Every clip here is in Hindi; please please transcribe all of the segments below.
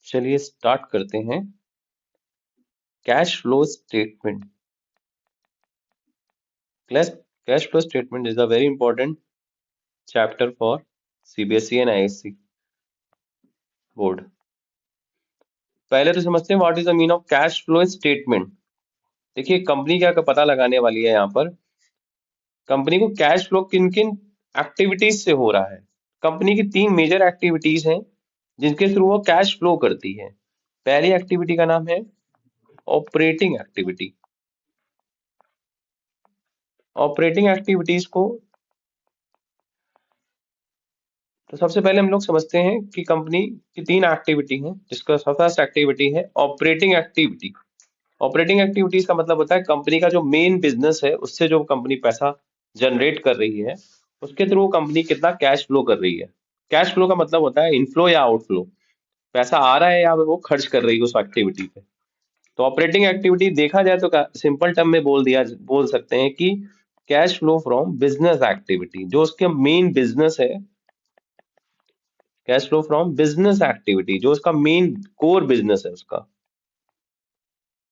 चलिए स्टार्ट करते हैं। Cash flow statement. Cash flow statement is a very important chapter for CBSE and ISC board. पहले तो समझते हैं what is the mean of cash flow statement. देखिए कंपनी क्या का पता लगाने वाली है यहाँ पर। कंपनी को कैश फ्लो किन किन एक्टिविटीज से हो रहा है। कंपनी की तीन मेजर एक्टिविटीज हैं जिनके थ्रू वो कैश फ्लो करती है। पहली एक्टिविटी का नाम है ऑपरेटिंग एक्टिविटी। ऑपरेटिंग एक्टिविटीज को तो सबसे पहले हम लोग समझते हैं कि कंपनी की तीन एक्टिविटी हैं, जिसका फर्स्ट एक्टिविटी है ऑपरेटिंग एक्टिविटी। ऑपरेटिंग एक्टिविटीज का मतलब होता है कंपनी का जो मेन बिजनेस है उससे जो कंपनी पैसा जनरेट कर रही है उसके थ्रू कंपनी कितना कैश फ्लो कर रही है। कैश फ्लो का मतलब होता है इनफ्लो या आउटफ्लो, पैसा आ रहा है या वो खर्च कर रही है उस एक्टिविटी पे। तो ऑपरेटिंग एक्टिविटी देखा जाए तो सिंपल टर्म में बोल सकते हैं कि cash flow from business activity, जो उसके मेन बिजनेस है। Cash flow from business activity जो उसका मेन कोर बिजनेस है उसका।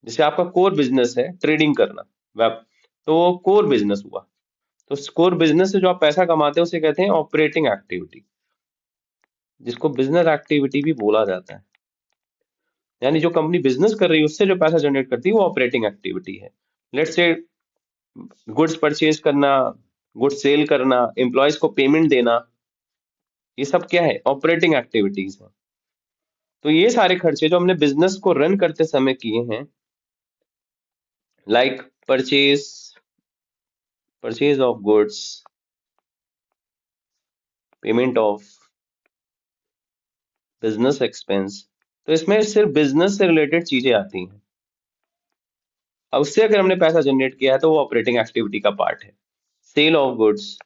जैसे आपका कोर बिजनेस है ट्रेडिंग करना, वेब, तो वो कोर बिजनेस हुआ। तो कोर बिजनेस से जो आप पैसा कमाते हैं उसे कहते हैं ऑपरेटिंग एक्टिविटी, जिसको बिजनेस एक्टिविटी भी बोला जाता है। यानी जो कंपनी बिजनेस कर रही है उससे जो पैसा जनरेट करती है वो ऑपरेटिंग एक्टिविटी है। लेट्स से गुड्स परचेज करना, गुड्स सेल करना, एम्प्लॉयज को पेमेंट देना, ये सब क्या है, ऑपरेटिंग एक्टिविटीज है। तो ये सारे खर्चे जो हमने बिजनेस को रन करते समय किए हैं, like purchase of goods, payment of business expense, तो इसमें सिर्फ बिजनेस से रिलेटेड चीजें आती हैं। अब उससे अगर हमने पैसा जनरेट किया है तो वो ऑपरेटिंग एक्टिविटी का पार्ट है। सेल ऑफ गुड्स,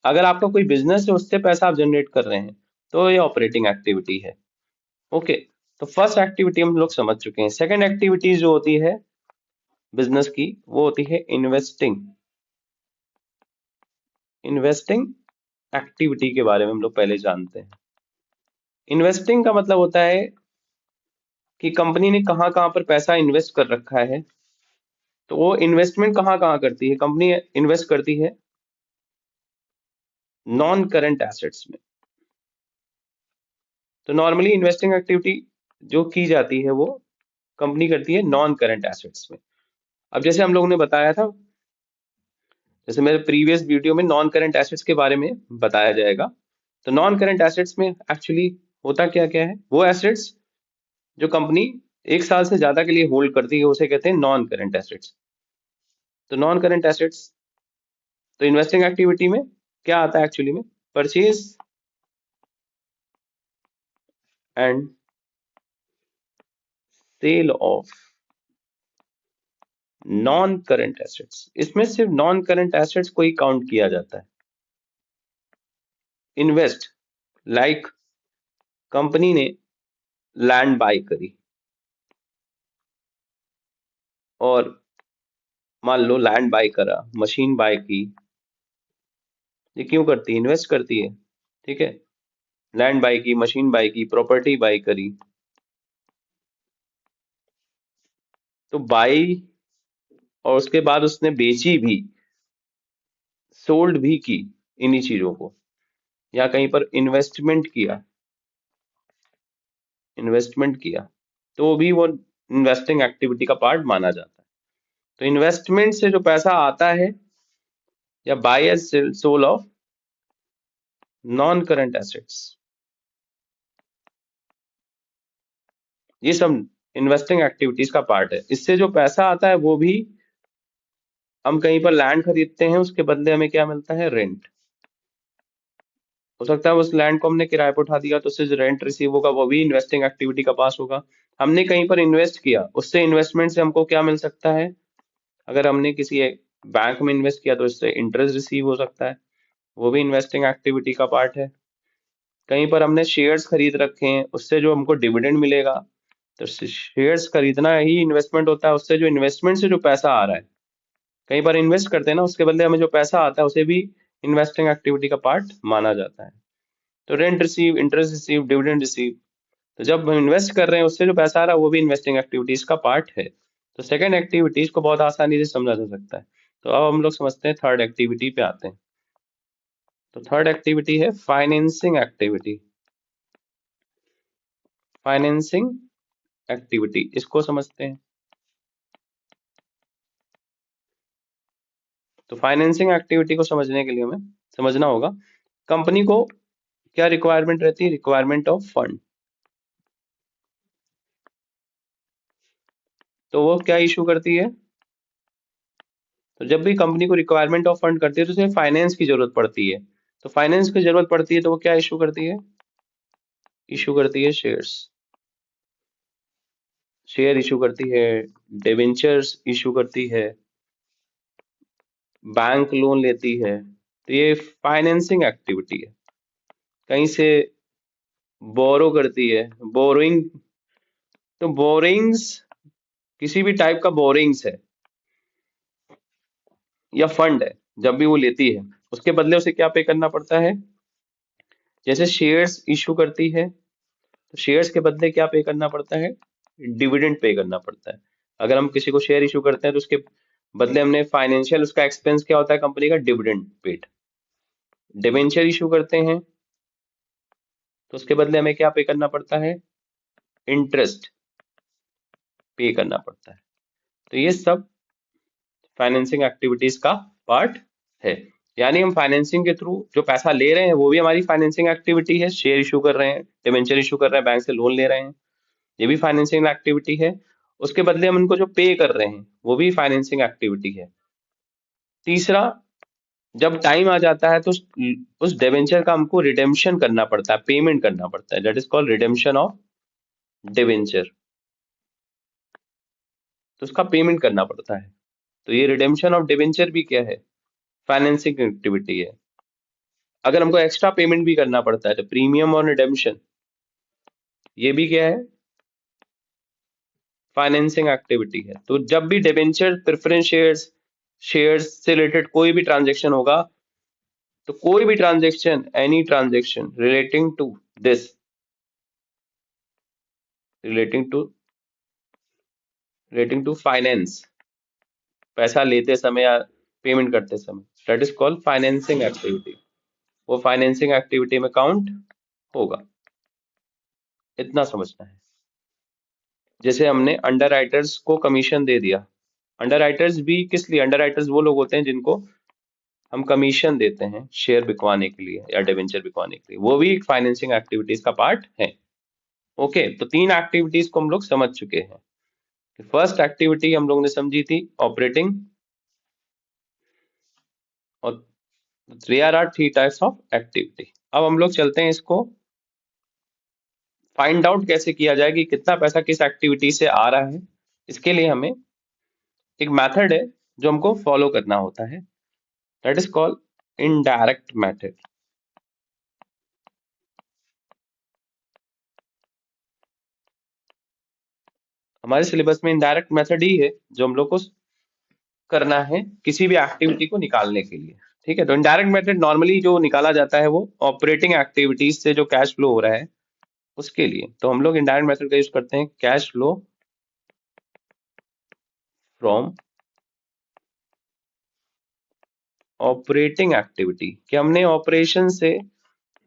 अगर आपका कोई बिजनेस है उससे पैसा आप जनरेट कर रहे हैं तो ये ऑपरेटिंग एक्टिविटी है। ओके, तो फर्स्ट एक्टिविटी हम लोग समझ चुके हैं। सेकंड एक्टिविटी जो होती है बिजनेस की वो होती है इन्वेस्टिंग। इन्वेस्टिंग एक्टिविटी के बारे में हम लोग पहले जानते हैं। इन्वेस्टिंग का मतलब होता है कि कंपनी ने कहाँ कहाँ पर पैसा इन्वेस्ट कर रखा है। तो वो इन्वेस्टमेंट कहाँ कहाँ करती है, कंपनी इन्वेस्ट करती है नॉन करंट एसेट्स में। तो नॉर्मली इन्वेस्टिंग एक्टिविटी जो की जाती है वो कंपनी करती है नॉन करंट एसेट्स में। अब जैसे हम लोगों ने बताया था, जैसे मेरे प्रीवियस वीडियो में नॉन करंट एसेट्स के बारे में बताया जाएगा। तो नॉन करंट एसेट्स में एक्चुअली होता क्या क्या है, वो एसेट्स जो कंपनी एक साल से ज्यादा के लिए होल्ड करती है उसे कहते हैं नॉन करंट एसेट्स। तो नॉन करंट एसेट्स, तो इन्वेस्टिंग एक्टिविटी में क्या आता है एक्चुअली में, purchase and sale of non current assets. इसमें सिर्फ नॉन करंट एसेट्स को ही काउंट किया जाता है। इन्वेस्ट, लाइक कंपनी ने लैंड बाय करी और मान लो लैंड बाय करा, मशीन बाय की, ये क्यों करती है, इन्वेस्ट करती है। ठीक है, लैंड बाय की, मशीन बाय की, प्रॉपर्टी बाय करी, तो बाय और उसके बाद उसने बेची भी, सोल्ड भी की इन्हीं चीजों को, या कहीं पर इन्वेस्टमेंट किया, तो भी वो इन्वेस्टिंग एक्टिविटी का पार्ट माना जाता है। तो इन्वेस्टमेंट से जो पैसा आता है या buy and sold of non current assets, ये सब इन्वेस्टिंग एक्टिविटीज का पार्ट है। इससे जो पैसा आता है वो भी, हम कहीं पर लैंड खरीदते हैं उसके बदले हमें क्या मिलता है, रेंट। हो सकता है उस लैंड को हमने किराए पर उठा दिया तो उससे जो रेंट रिसीव होगा वो भी इन्वेस्टिंग एक्टिविटी का पास होगा। हमने कहीं पर इन्वेस्ट किया, उससे इन्वेस्टमेंट से हमको क्या मिल सकता है, अगर हमने किसी बैंक में इन्वेस्ट किया तो इससे इंटरेस्ट रिसीव हो सकता है, वो भी इन्वेस्टिंग एक्टिविटी का पार्ट है। कहीं पर हमने शेयर्स खरीद रखे हैं, उससे जो हमको डिविडेंड मिलेगा, तो शेयर्स खरीदना ही इन्वेस्टमेंट होता है। उससे जो इन्वेस्टमेंट से जो पैसा आ रहा है, कहीं पर इन्वेस्ट करते हैं ना, उसके बदले हमें जो पैसा आता है उसे भी इन्वेस्टिंग एक्टिविटी का पार्ट माना जाता है। तो rent receive, interest receive, dividend receive, तो जब हम इन्वेस्ट कर रहे हैं उससे जो पैसा आ रहा है वो भी इन्वेस्टिंग एक्टिविटीज का पार्ट है। तो सेकंड एक्टिविटीज को बहुत आसानी से समझा जा सकता है। तो अब हम लोग समझते हैं थर्ड एक्टिविटी पे आते हैं। तो थर्ड एक्टिविटी है फाइनेंसिंग एक्टिविटी। फाइनेंसिंग एक्टिविटी इसको समझते हैं। तो फाइनेंसिंग एक्टिविटी को समझने के लिए हमें समझना होगा कंपनी को क्या रिक्वायरमेंट रहती है, रिक्वायरमेंट ऑफ फंड। तो वो क्या इशू करती है, तो जब भी कंपनी को रिक्वायरमेंट ऑफ फंड करती है तो उसे फाइनेंस की जरूरत पड़ती है। तो फाइनेंस की जरूरत पड़ती है तो वो क्या इशू करती है, इशू करती है शेयर्स, शेयर इशू करती है, डिबेंचर्स इशू करती है, बैंक लोन लेती है। तो ये फाइनेंसिंग एक्टिविटी है। कहीं से बोरो करती है, बोरोइंग। तो बोरिंग्स किसी भी टाइप का बोरिंग्स है या फंड है, जब भी वो लेती है उसके बदले उसे क्या पे करना पड़ता है। जैसे शेयर्स इशू करती है तो शेयर्स के बदले क्या पे करना पड़ता है, डिविडेंड पे करना पड़ता है। अगर हम किसी को शेयर इशू करते हैं तो उसके बदले हमने फाइनेंशियल, उसका एक्सपेंस क्या होता है कंपनी का, डिविडेंड पेड। डिबेंचर इशू करते हैं तो उसके बदले हमें क्या पे करना पड़ता है, इंटरेस्ट पे करना पड़ता है। तो ये सब फाइनेंसिंग एक्टिविटीज का पार्ट है। यानी हम फाइनेंसिंग के थ्रू जो पैसा ले रहे हैं वो भी हमारी फाइनेंसिंग एक्टिविटी है। शेयर इशू कर रहे हैं, डिबेंचर इशू कर रहे हैं, बैंक से लोन ले रहे हैं, ये भी फाइनेंसिंग एक्टिविटी है। उसके बदले हम उनको जो पे कर रहे हैं वो भी फाइनेंसिंग एक्टिविटी है। तीसरा, जब टाइम आ जाता है तो उस डिबेंचर का हमको रिडेम्पशन करना पड़ता है, पेमेंट करना पड़ता है, that is called redemption of debenture. तो उसका पेमेंट करना पड़ता है। तो ये रिडेम्पशन ऑफ डिबेंचर भी क्या है, फाइनेंसिंग एक्टिविटी है। अगर हमको एक्स्ट्रा पेमेंट भी करना पड़ता है तो प्रीमियम और रिडेम्पशन, ये भी क्या है, फाइनेंसिंग एक्टिविटी है। तो जब भी डिबेंचर, प्रेफरेंस शेयर्स, शेयर्स से रिलेटेड कोई भी ट्रांजेक्शन होगा, तो कोई भी transaction, any transaction relating to this, relating to finance, पैसा लेते समय या पेमेंट करते समय, that is called financing activity. वो फाइनेंसिंग एक्टिविटी में काउंट होगा। इतना समझना है। जैसे हमने अंडर राइटर्स को कमीशन दे दिया। अंडर राइटर्स भी किस लिए, अंडर राइटर्स वो लोग होते हैं जिनको हम कमीशन देते हैं शेयर बिकवाने के लिए या डिवेंचर बिकवाने के लिए, वो भी एक फाइनेंसिंग एक्टिविटीज का पार्ट है। ओके, तो तीन एक्टिविटीज को हम लोग समझ चुके हैं। फर्स्ट एक्टिविटी हम लोग ने समझी थी ऑपरेटिंग, और there are three types of activity. अब हम लोग चलते हैं इसको फाइंड आउट कैसे किया जाए कि कितना पैसा किस एक्टिविटी से आ रहा है। इसके लिए हमें एक मेथड है जो हमको फॉलो करना होता है, that is called indirect method. हमारे सिलेबस में इनडायरेक्ट मेथड ही है जो हम लोग को करना है किसी भी एक्टिविटी को निकालने के लिए। ठीक है, तो इनडायरेक्ट मेथड नॉर्मली जो निकाला जाता है वो ऑपरेटिंग एक्टिविटीज से जो कैश फ्लो हो रहा है उसके लिए। तो हम लोग इनडायरेक्ट मेथड का यूज करते हैं, cash flow from operating activity, कि हमने ऑपरेशन से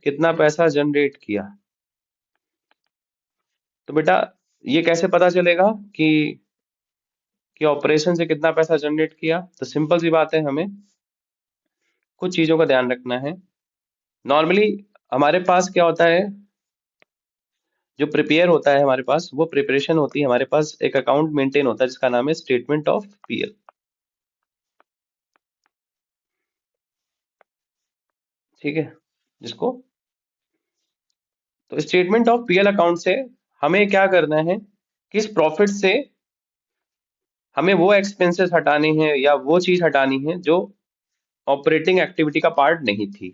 कितना पैसा जनरेट किया। तो बेटा ये कैसे पता चलेगा कि ऑपरेशन से कितना पैसा जनरेट किया, तो सिंपल सी बात है, हमें कुछ चीजों का ध्यान रखना है। नॉर्मली हमारे पास क्या होता है, जो प्रिपेयर होता है हमारे पास, वो प्रिपरेशन होती है, हमारे पास एक अकाउंट मेंटेन होता है जिसका नाम है स्टेटमेंट ऑफ पीएल। ठीक है, जिसको, तो स्टेटमेंट ऑफ पीएल अकाउंट से हमें क्या करना है, किस प्रॉफिट से हमें वो एक्सपेंसेस हटाने हैं या वो चीज हटानी है जो ऑपरेटिंग एक्टिविटी का पार्ट नहीं थी।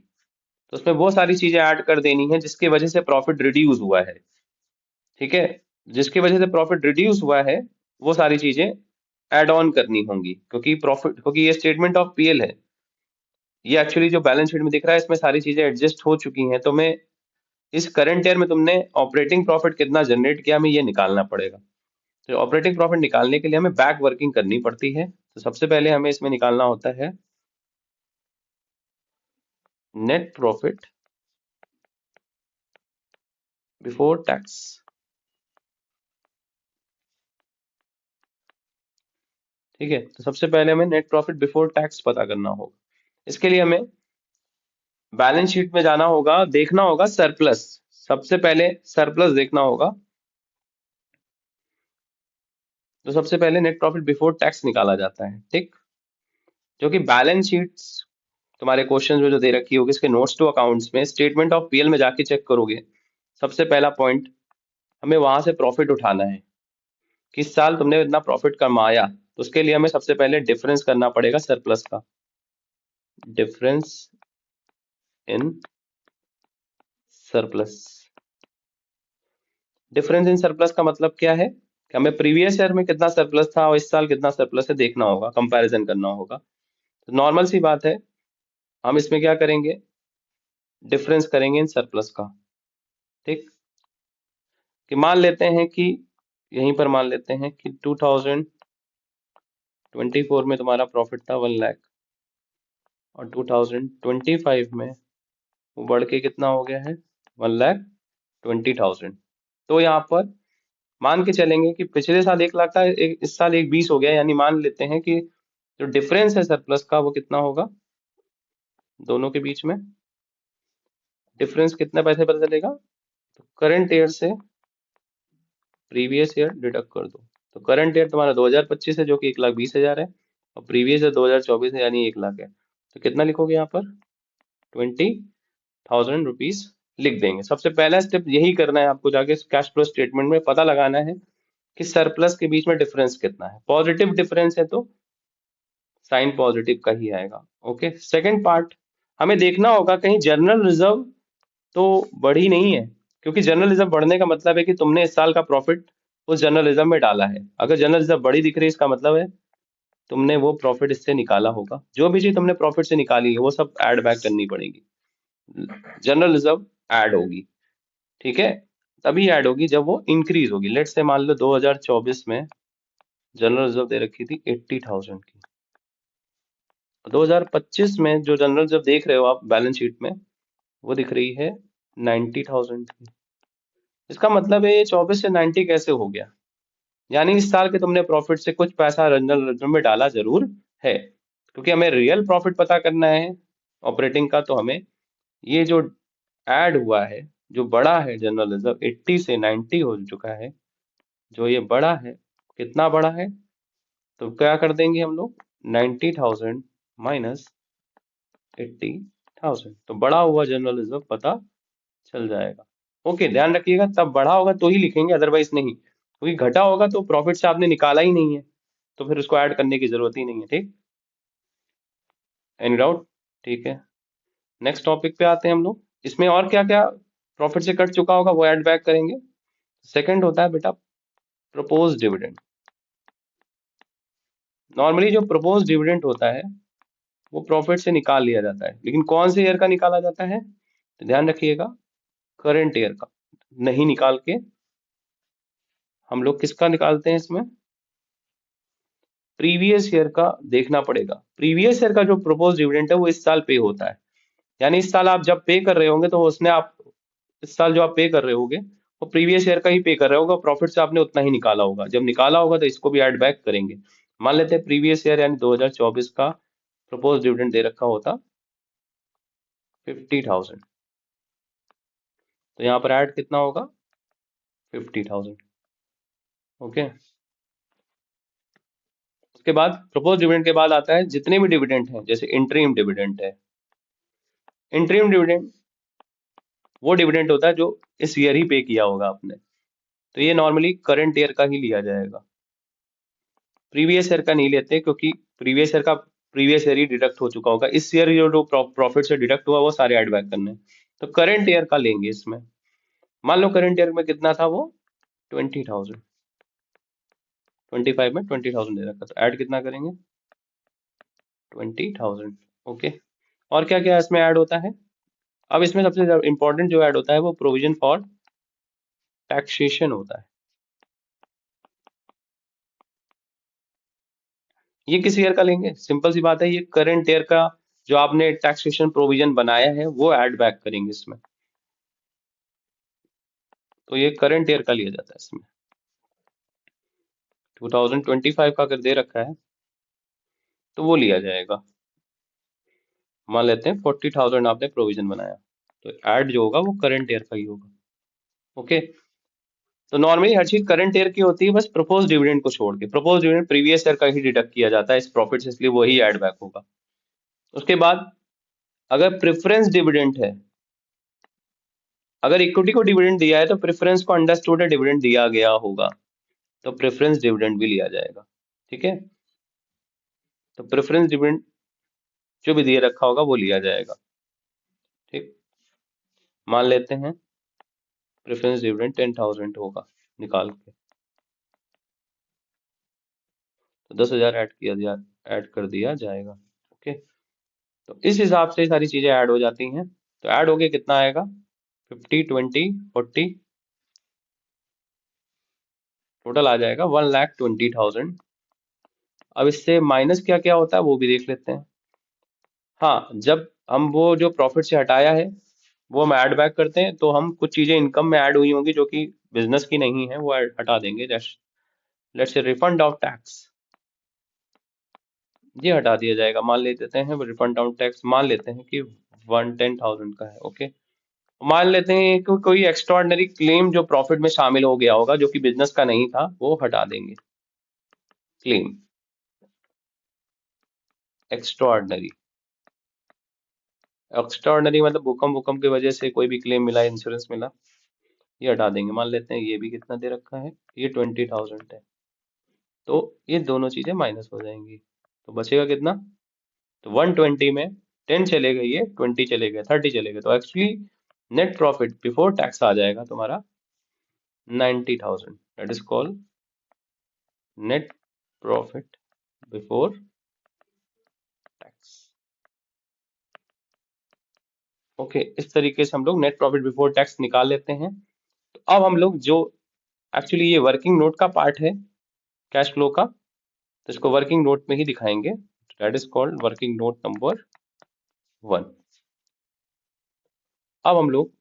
तो उसमें वो सारी चीजें ऐड कर देनी है जिसकी वजह से प्रॉफिट रिड्यूस हुआ है। ठीक है, जिसकी वजह से प्रॉफिट रिड्यूस हुआ है वो सारी चीजें ऐड ऑन करनी होंगी, क्योंकि प्रॉफिट, क्योंकि ये स्टेटमेंट ऑफ पीएल है, ये एक्चुअली जो बैलेंस शीट में दिख रहा है इसमें सारी चीजें एडजस्ट हो चुकी हैं। तो मैं इस करंट ईयर में तुमने ऑपरेटिंग प्रॉफिट कितना जनरेट किया, हमें ये निकालना पड़ेगा। तो ऑपरेटिंग प्रॉफिट निकालने के लिए हमें बैक वर्किंग करनी पड़ती है। तो सबसे पहले हमें इसमें निकालना होता है नेट प्रॉफिट बिफोर टैक्स। ठीक है, तो सबसे पहले हमें नेट प्रॉफिट बिफोर टैक्स पता करना होगा। इसके लिए हमें बैलेंस शीट में जाना होगा, देखना होगा सरप्लस। सबसे पहले सरप्लस देखना होगा। तो सबसे पहले नेट प्रॉफिट बिफोर टैक्स निकाला जाता है, ठीक, जो कि बैलेंस शीट्स तुम्हारे क्वेश्चन में जो दे रखी होगी इसके नोट्स टू अकाउंट्स में स्टेटमेंट ऑफ पीएल में जाके चेक करोगे। सबसे पहला पॉइंट, हमें वहां से प्रॉफिट उठाना है। किस साल तुमने इतना प्रॉफिट कमाया, तो उसके लिए हमें सबसे पहले डिफरेंस करना पड़ेगा सरप्लस का। Difference in surplus. Difference in surplus का मतलब क्या है कि हमें प्रीवियस ईयर में कितना सरप्लस था और इस साल कितना सरप्लस है देखना होगा, कंपैरिजन करना होगा। तो नॉर्मल सी बात है, हम इसमें क्या करेंगे, डिफरेंस करेंगे इन सरप्लस का। ठीक, कि मान लेते हैं कि यहीं पर मान लेते हैं कि 2024 में तुम्हारा प्रॉफिट था 1 लाख और 2025 में वो बढ़ के कितना हो गया है 1,20,000। तो यहाँ पर मान के चलेंगे कि पिछले साल 1 लाख था, इस साल 1,20 हो गया, यानी मान लेते हैं कि जो डिफरेंस है सरप्लस का वो कितना होगा दोनों के बीच में। डिफरेंस कितने पैसे पता चलेगा, तो करंट ईयर से प्रीवियस ईयर डिडक्ट कर दो। तो करंट ईयर तुम्हारा 2025 है जो कि 1,20,000 है, और प्रीवियस ईयर 2024 है यानी 1 लाख है। तो कितना लिखोगे यहाँ पर 20,000 रुपीज लिख देंगे। सबसे पहला स्टेप यही करना है आपको, जाके कैश फ्लो स्टेटमेंट में पता लगाना है कि सरप्लस के बीच में डिफरेंस कितना है। पॉजिटिव डिफरेंस है तो साइन पॉजिटिव का ही आएगा। ओके, सेकंड पार्ट, हमें देखना होगा कहीं जनरल रिजर्व तो बढ़ी नहीं है, क्योंकि जनरल रिजर्व बढ़ने का मतलब है कि तुमने इस साल का प्रॉफिट उस जनरल रिजर्व में डाला है। अगर जनरल रिजर्व बड़ी दिख रही है इसका मतलब है तुमने वो प्रॉफिट इससे निकाला होगा। जो भी चीज तुमने प्रॉफिट से निकाली है वो सब ऐड बैक करनी पड़ेगी, जनरल रिजर्व ऐड होगी। ठीक है, तभी ऐड होगी जब वो इंक्रीज होगी। लेट से मान लो 2024 में जनरल रिजर्व दे रखी थी 80,000 की, 2025 में जो जनरल रिजर्व देख रहे हो आप बैलेंस शीट में वो दिख रही है 90,000 की। इसका मतलब है ये 24 से 90 कैसे हो गया, यानी इस साल के तुमने प्रॉफिट से कुछ पैसा जनरल रिजर्व में डाला जरूर है। क्योंकि हमें रियल प्रॉफिट पता करना है ऑपरेटिंग का, तो हमें ये जो ऐड हुआ है, जो बड़ा है जनरल रिजर्व 80 से 90 हो चुका है, जो ये बड़ा है कितना बड़ा है, तो क्या कर देंगे हम लोग 90,000 माइनस 80,000, तो बड़ा हुआ जनरल रिजर्व पता चल जाएगा। ओके, ध्यान रखिएगा तब बढ़ा होगा तो ही लिखेंगे, अदरवाइज नहीं, क्योंकि घटा होगा तो प्रॉफिट से आपने निकाला ही नहीं है तो फिर उसको ऐड करने की जरूरत ही नहीं है। ठीक, एनी डाउट? ठीक है, नेक्स्ट टॉपिक पे आते हैं हम लोग। इसमें और क्या क्या प्रॉफिट से कट चुका होगा वो ऐड बैक करेंगे। सेकंड होता है बेटा प्रपोज डिविडेंड। नॉर्मली जो प्रपोज डिविडेंड होता है वो प्रॉफिट से निकाल लिया जाता है, लेकिन कौन से ईयर का निकाला जाता है, तो ध्यान रखिएगा करंट ईयर का नहीं निकाल के हम लोग किसका निकालते हैं इसमें, प्रीवियस ईयर का देखना पड़ेगा। प्रीवियस ईयर का जो प्रपोज डिविडेंड है वो इस साल पे होता है, यानी इस साल आप जब पे कर रहे होंगे तो उसने आप इस साल जो आप पे कर रहे होगे वो प्रीवियस ईयर का ही पे कर रहे होगा, प्रॉफिट से आपने उतना ही निकाला होगा। जब निकाला होगा तो इसको भी ऐड बैक करेंगे। मान लेते हैं प्रीवियस ईयर यानी 2024 का प्रपोज डिविडेंड दे रखा होता 50,000, तो यहाँ पर ऐड कितना होगा 50,000। ओके, उसके बाद प्रपोज डिविडेंड के बाद आता है जितने भी डिविडेंड हैं, जैसे इंटरिम डिविडेंड है। इंटरिम डिविडेंड वो डिविडेंड होता है जो इस ईयर ही पे किया होगा आपने, तो ये नॉर्मली करंट ईयर का ही लिया जाएगा। प्रीवियस ईयर का नहीं लेते क्योंकि प्रीवियस ईयर का प्रीवियस ईयर ही डिडक्ट हो चुका होगा। इस ईयर जो प्रॉफिट से डिडक्ट हुआ वो सारे ऐड बैक करने हैं। तो करंट ईयर का लेंगे इसमें। मान लो करंट ईयर में कितना था वो 20,000, 25 में 20,000 दे रखा, तो ऐड कितना करेंगे 20,000। ओके, और क्या क्या इसमें ऐड होता है, अब इसमें सबसे इंपॉर्टेंट जो ऐड होता है वो प्रोविजन फॉर टैक्सेशन होता है। ये किस ईयर का लेंगे? सिंपल सी बात है, ये करंट ईयर का जो आपने टैक्सेशन प्रोविजन बनाया है वो ऐड बैक करेंगे इसमें। तो ये करंट ईयर का लिया जाता है इसमें। 2025 का अगर दे रखा है तो वो लिया जाएगा। मान लेते हैं 40,000 आपने प्रोविजन बनाया, तो ऐड जो होगा वो करंट ईयर का ही होगा। ओके, तो नॉर्मली हर चीज करंट ईयर की होती है, बस प्रपोज डिविडेंड को छोड़ के। प्रपोज डिविडेंड प्रीवियस ईयर का ही डिडक्ट किया जाता है इस प्रॉफिट से, इसलिए वही ऐड बैक होगा। उसके बाद अगर प्रेफरेंस डिविडेंड है, अगर इक्विटी को डिविडेंड दिया है तो प्रेफरेंस को अंडरस्टूड है डिविडेंड दिया गया होगा, तो प्रेफरेंस डिविडेंड भी लिया जाएगा। ठीक है, तो प्रेफरेंस डिविडेंड जो भी दिए रखा होगा वो लिया जाएगा। ठीक, मान लेते हैं प्रेफरेंस डिविडेंड 10,000 होगा, निकाल के तो 10,000 ऐड किया दिया, ऐड कर दिया जाएगा। ओके, तो इस हिसाब से सारी चीजें ऐड हो जाती हैं। तो ऐड हो के कितना आएगा? 50, 20, 40, टोटल आ जाएगा 1,20,000। अब इससे माइनस क्या क्या होता है वो भी देख लेते हैं। हाँ, जब हम वो जो प्रॉफिट से हटाया है वो हम ऐड बैक करते हैं, तो हम कुछ चीजें इनकम में ऐड हुई होंगी जो कि बिजनेस की नहीं है, वो हटा देंगे। Let's say refund of tax, ये हटा दिया जाएगा। मान लेते हैं रिफंड ऑफ टैक्स, मान लेते हैं कि 110,000 का है। ओके, मान लेते हैं कि कोई एक्स्ट्राऑर्डिनरी क्लेम जो प्रॉफिट में शामिल हो गया होगा जो कि बिजनेस का नहीं था, वो हटा देंगे। क्लेम एक्स्ट्राऑर्डिनरी, एक्स्ट्राऑर्डिनरी मतलब भूकंप भूकंप की वजह से कोई भी क्लेम मिला, इंश्योरेंस मिला, ये हटा देंगे। मान लेते हैं ये भी कितना दे रखा है, ये 20,000 है, तो ये दोनों चीजें माइनस हो जाएंगी, तो बचेगा कितना? तो 120 में 10 चले गए, ये 20 चले गए, 30 चले गए, तो actually net profit before tax आ जाएगा तुम्हारा 90,000। That is called net profit before tax. Okay, इस तरीके से हम लोग नेट प्रॉफिट बिफोर टैक्स निकाल लेते हैं। तो अब हम लोग जो एक्चुअली ये वर्किंग नोट का पार्ट है कैश फ्लो का, तो इसको वर्किंग नोट में ही दिखाएंगे। That is called working note number 1। अब हम लोग